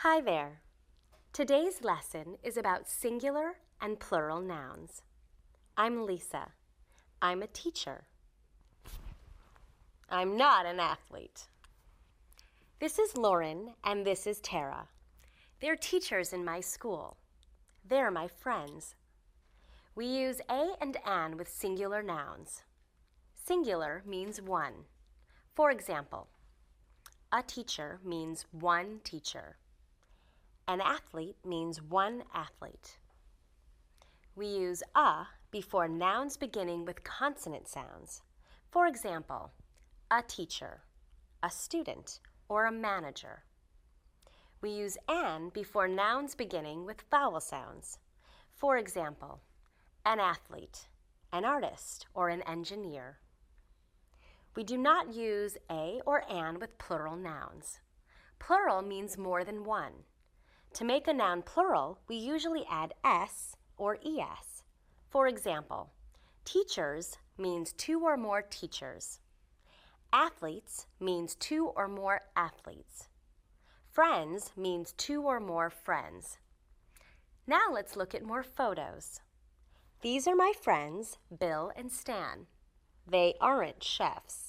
Hi there. Today's lesson is about singular and plural nouns. I'm Lisa. I'm a teacher. I'm not an athlete. This is Lauren and this is Tara. They're teachers in my school. They're my friends. We use a and an with singular nouns. Singular means one. For example, a teacher means one teacher. An athlete means one athlete. We use a before nouns beginning with consonant sounds. For example, a teacher, a student, or a manager. We use an before nouns beginning with vowel sounds. For example, an athlete, an artist, or an engineer. We do not use a or an with plural nouns. Plural means more than one. To make a noun plural, we usually add s or es. For example, teachers means two or more teachers. Athletes means two or more athletes. Friends means two or more friends. Now let's look at more photos. These are my friends, Bill and Stan. They aren't chefs.